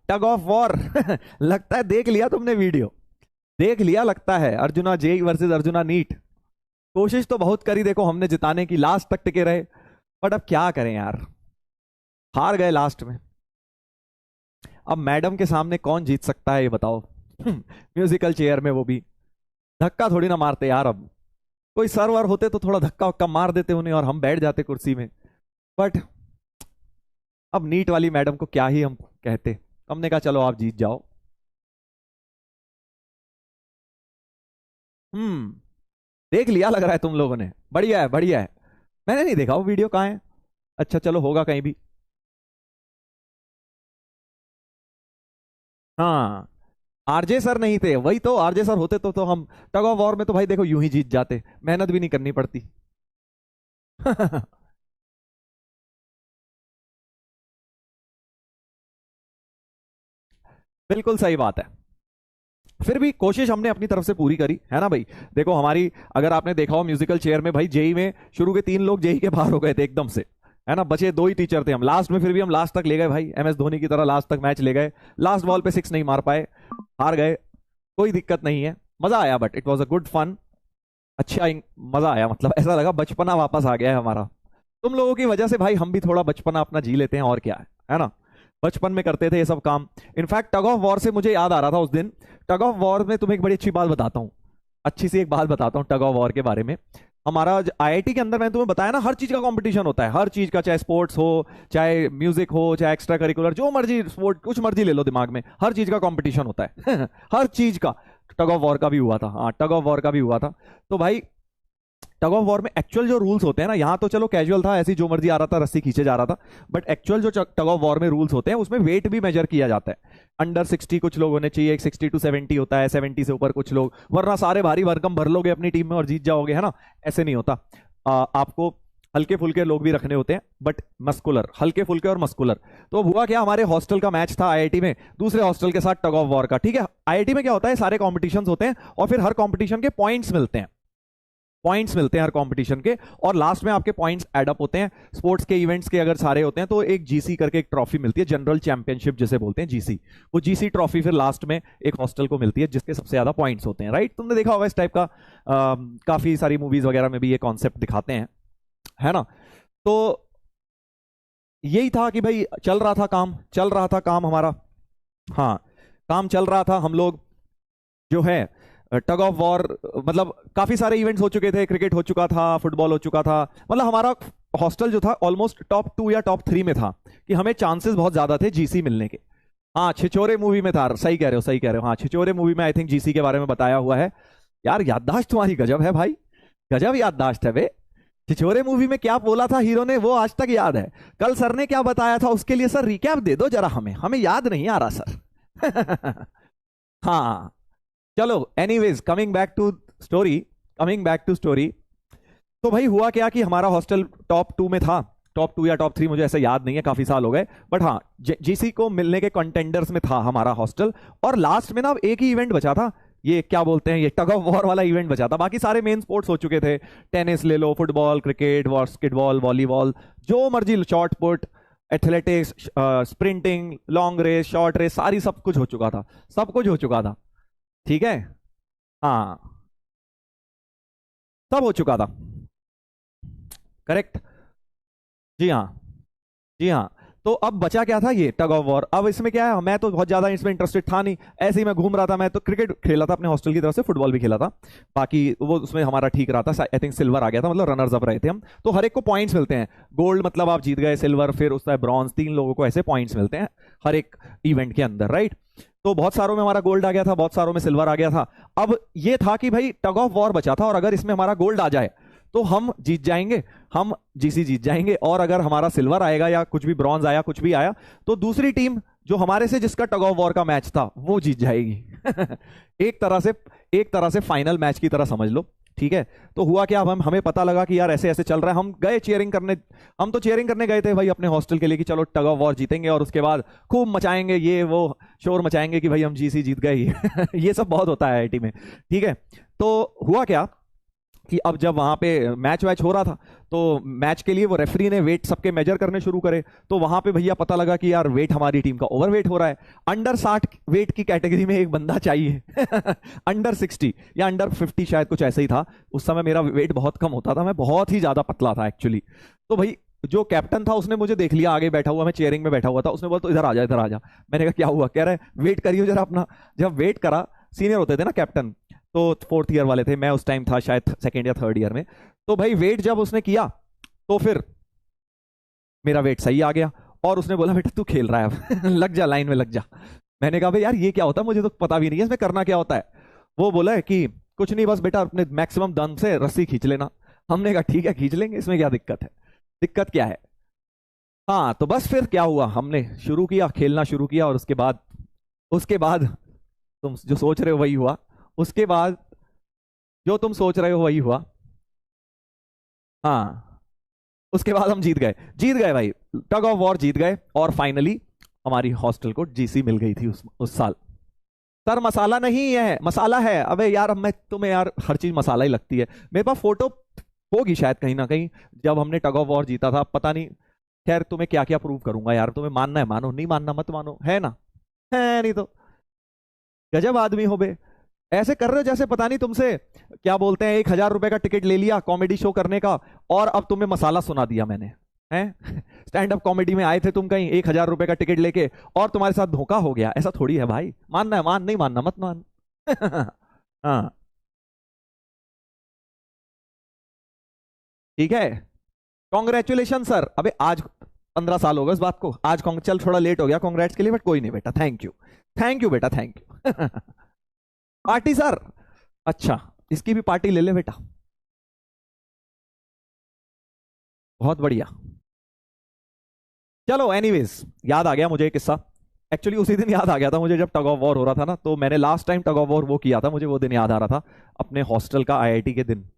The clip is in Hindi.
Tug of war. लगता है देख लिया तुमने वीडियो, देख लिया लगता है, Arjuna JEE versus Arjuna NEET. कोशिश तो बहुत करी देखो हमने जिताने की, लास्ट तक टिके रहे, बट अब क्या करें यार, हार गए लास्ट में। अब मैडम के सामने कौन जीत सकता है ये बताओ। म्यूजिकल चेयर में, वो भी धक्का थोड़ी ना मारते यार। अब कोई सर्वर होते तो थोड़ा धक्का वक्का मार देते उन्हें और हम बैठ जाते कुर्सी में, बट अब नीट वाली मैडम को क्या ही हम कहते। हमने कहा चलो आप जीत जाओ। देख लिया लग रहा है तुम लोगों ने, बढ़िया है बढ़िया है। मैंने नहीं देखा वो वीडियो, कहाँ है? अच्छा चलो होगा कहीं भी। हाँ, आरजे सर नहीं थे, वही तो, आरजे सर होते तो हम टग ऑफ वॉर में तो भाई देखो यूं ही जीत जाते, मेहनत भी नहीं करनी पड़ती। बिल्कुल सही बात है। फिर भी कोशिश हमने अपनी तरफ से पूरी करी है ना भाई। देखो हमारी, अगर आपने देखा हो म्यूजिकल चेयर में भाई, जेई में शुरू के 3 लोग जेई के बाहर हो गए थे एकदम से, है ना, बचे 2 ही टीचर थे हम लास्ट में, फिर भी हम लास्ट तक ले गए भाई, एमएस धोनी की तरह लास्ट तक मैच ले गए। लास्ट बॉल पे 6 नहीं मार पाए, हार गए, कोई दिक्कत नहीं है। मजा आया, but it was a good fun. अच्छा मजा आया, मतलब ऐसा लगा बचपना वापस आ गया है हमारा। तुम लोगों की वजह से भाई हम भी थोड़ा बचपना अपना जी लेते हैं, और क्या है ना। बचपन में करते थे ये सब काम। इनफैक्ट टग ऑफ वॉर से मुझे याद आ रहा था उस दिन, टग ऑफ वॉर में तुम्हें एक बड़ी अच्छी बात बताता हूँ, अच्छी सी एक बात बताता हूँ टग ऑफ वॉर के बारे में। हमारा आईआईटी के अंदर मैंने तुम्हें बताया ना, हर चीज का कंपटीशन होता है, हर चीज का, चाहे स्पोर्ट्स हो, चाहे म्यूजिक हो, चाहे एक्स्ट्रा करिकुलर, जो मर्जी स्पोर्ट, कुछ मर्जी ले लो दिमाग में, हर चीज का कंपटीशन होता है। हर चीज का। टग ऑफ वॉर का भी हुआ था, हाँ टग ऑफ वॉर का भी हुआ था। तो भाई टग ऑफ वॉर में एक्चुअल जो रूल्स होते हैं ना, यहाँ तो चलो कैजुअल था, ऐसी जो मर्जी आ रहा था रस्सी खींचे जा रहा था, बट एक्चुअल जो टग ऑफ वॉर में रूल्स होते हैं उसमें वेट भी मेजर किया जाता है। अंडर 60 कुछ लोग होने चाहिए, 60 to 70 होता है, 70 से ऊपर कुछ लोग, वरना सारे भारी भरकम भर लोगे अपनी टीम में और जीत जाओगे, है ना। ऐसे नहीं होता। आपको हल्के फुल्के लोग भी रखने होते हैं, बट मस्कुलर, हल्के फुल्के और मस्कुलर। तो हुआ क्या, हमारे हॉस्टल का मैच था आईआईटी में दूसरे हॉस्टल के साथ टग ऑफ वॉर का, ठीक है। आईआईटी में क्या होता है, सारे कॉम्पिटिशन होते हैं और फिर हर कॉम्पिटिशन के पॉइंट्स मिलते हैं, पॉइंट्स मिलते हैं हर कंपटीशन के, और लास्ट में आपके पॉइंट्स एड अप होते हैं। स्पोर्ट्स के इवेंट्स के अगर सारे होते हैं तो एक जीसी करके एक ट्रॉफी मिलती है, जनरल चैंपियनशिप जिसे बोलते हैं, जीसी। वो जीसी ट्रॉफी फिर लास्ट में एक हॉस्टल को मिलती है जिसके सबसे ज्यादा पॉइंट्स होते हैं, राइट। तुमने देखा होगा इस टाइप का, काफी सारी मूवीज वगैरह में भी ये कॉन्सेप्ट दिखाते हैं, है ना। तो यही था कि भाई चल रहा था काम, चल रहा था काम हमारा, हाँ काम चल रहा था। हम लोग जो है टग ऑफ वॉर, मतलब काफी सारे इवेंट्स हो चुके थे, क्रिकेट हो चुका था, फुटबॉल हो चुका था, मतलब हमारा हॉस्टल जो था ऑलमोस्ट टॉप 2 या टॉप 3 में था, कि हमें चांसेस बहुत ज्यादा थे जीसी मिलने के। हाँ छिछोरे मूवी में था, सही कह रहे हो सही कह रहे हो, हाँ छिछोरे मूवी में आई थिंक जीसी के बारे में बताया हुआ है। यार याददाश्त तुम्हारी गजब है भाई, गजब याददाश्त है बे। छिछोरे मूवी में क्या बोला था हीरो ने वो आज तक याद है, कल सर ने क्या बताया था उसके लिए सर रिकैप दे दो जरा, हमें हमें याद नहीं आ रहा सर। हाँ चलो, anyways coming back to story, coming back to story. तो भाई हुआ क्या कि हमारा हॉस्टल टॉप 2 में था, टॉप 2 या टॉप 3 मुझे ऐसा याद नहीं है, काफी साल हो गए, बट हाँ जीसी को मिलने के कंटेंडर्स में था हमारा हॉस्टल। और लास्ट में ना एक ही इवेंट बचा था, ये क्या बोलते हैं, ये टग ऑफ वॉर वाला इवेंट बचा था, बाकी सारे मेन स्पोर्ट्स हो चुके थे। टेनिस ले लो, फुटबॉल, क्रिकेट, बास्केटबॉल, वॉलीबॉल, जो मर्जी, short put, athletics, sprinting, long race, short race, सारी सब कुछ हो चुका था, सब कुछ हो चुका था, ठीक है। हाँ सब हो चुका था, करेक्ट। जी हाँ, जी हाँ। तो अब बचा क्या था, ये टग ऑफ वॉर। अब इसमें क्या है, मैं तो बहुत ज्यादा इसमें इंटरेस्टेड था नहीं, ऐसे ही मैं घूम रहा था। मैं तो क्रिकेट खेला था अपने हॉस्टल की तरफ से, फुटबॉल भी खेला था, बाकी वो उसमें हमारा ठीक रहा था, आई थिंक सिल्वर आ गया था, मतलब रनर्स अप रहे थे हम। तो हर एक को पॉइंट्स मिलते हैं, गोल्ड मतलब आप जीत गए, सिल्वर फिर उसका ब्रॉन्ज, 3 लोगों को ऐसे पॉइंट्स मिलते हैं हर एक इवेंट के अंदर, राइट। तो बहुत सारों में हमारा गोल्ड आ गया था, बहुत सारों में सिल्वर आ गया था। अब ये था कि भाई टग ऑफ वॉर बचा था, और अगर इसमें हमारा गोल्ड आ जाए तो हम जीत जाएंगे, हम जीसी जीत जाएंगे, और अगर हमारा सिल्वर आएगा या कुछ भी ब्रॉन्ज आया, कुछ भी आया, तो दूसरी टीम जो हमारे से जिसका टग ऑफ वॉर का मैच था वो जीत जाएगी। एक तरह से फाइनल मैच की तरह समझ लो, ठीक है। तो हुआ क्या, अब हमें पता लगा कि यार ऐसे ऐसे चल रहा है, हम गए चीयरिंग करने, हम तो चीयरिंग करने गए थे भाई अपने हॉस्टल के लिए कि चलो टग ऑफ वॉर जीतेंगे, और उसके बाद खूब मचाएंगे, ये वो शोर मचाएंगे कि भाई हम जीसी जीत गए। ये सब बहुत होता है आईआईटी में, ठीक है। तो हुआ क्या कि अब जब वहां पे मैच वैच हो रहा था तो मैच के लिए वो रेफरी ने वेट सबके मेजर करने शुरू करे, तो वहां पे भैया पता लगा कि यार वेट हमारी टीम का ओवरवेट हो रहा है। अंडर 60 वेट की कैटेगरी में एक बंदा चाहिए अंडर 60 या अंडर 50 शायद कुछ ऐसा ही था। उस समय मेरा वेट बहुत कम होता था, मैं बहुत ही ज्यादा पतला था एक्चुअली। तो भाई जो कैप्टन था उसने मुझे देख लिया आगे बैठा हुआ, मैं चेयरिंग में बैठा हुआ था, उसने बोला तो इधर आ जा इधर आ जा। मैंने कहा क्या हुआ? कह रहा है वेट करियो जरा अपना। जब वेट करा, सीनियर होते थे ना कैप्टन, तो 4th ईयर वाले थे, मैं उस टाइम था शायद 2nd या 3rd ईयर में। तो भाई वेट जब उसने किया तो फिर मेरा वेट सही आ गया और उसने बोला बेटा तू खेल रहा है अब लग जा लाइन में लग जा। मैंने कहा भाई यार ये क्या होता है, मुझे तो पता भी नहीं है इसमें करना क्या होता है। वो बोला है कि कुछ नहीं, बस बेटा अपने मैक्सिमम दम से रस्सी खींच लेना। हमने कहा ठीक है खींच लेंगे, इसमें क्या दिक्कत है, दिक्कत क्या है। हाँ तो बस फिर क्या हुआ, हमने शुरू किया खेलना शुरू किया और उसके बाद तुम जो सोच रहे हो वही हुआ। उसके बाद जो तुम सोच रहे हो वही हुआ। हाँ उसके बाद हम जीत गए भाई, टग ऑफ वॉर जीत गए और फाइनली हमारी हॉस्टल को जीसी मिल गई थी उस साल। सर मसाला नहीं है, मसाला है। अबे यार अब मैं तुम्हें यार हर चीज मसाला ही लगती है। मेरे पास फोटो होगी शायद कहीं ना कहीं जब हमने टग ऑफ वॉर जीता था, पता नहीं। खैर तुम्हें क्या क्या प्रूव करूंगा यार, तुम्हें मानना है मानो, नहीं मानना मत मानो, है ना? है नहीं तो गजब आदमी हो बे। ऐसे कर रहे हो जैसे पता नहीं तुमसे क्या बोलते हैं 1,000 रुपए का टिकट ले लिया कॉमेडी शो करने का और अब तुम्हें मसाला सुना दिया मैंने, हैं? स्टैंड अप कॉमेडी में आए थे तुम कहीं 1,000 रुपए का टिकट लेके और तुम्हारे साथ धोखा हो गया। ऐसा थोड़ी है भाई, मानना है मान, नहीं मानना मत मान हाँ ठीक है। Congratulation sir. अबे आज 15 साल हो गए इस बात को, आज चल थोड़ा लेट हो गया कॉन्ग्रेट्स के लिए, बट कोई नहीं बेटा, थैंक यू, थैंक यू बेटा, थैंक यू पार्टी सर। अच्छा इसकी भी पार्टी ले ले बेटा, बहुत बढ़िया। चलो एनीवेज याद आ गया मुझे एक किस्सा। एक्चुअली उसी दिन याद आ गया था मुझे जब टग ऑफ वॉर हो रहा था ना, तो मैंने last time tug of war वो किया था, मुझे वो दिन याद आ रहा था अपने हॉस्टल का आईआईटी के दिन।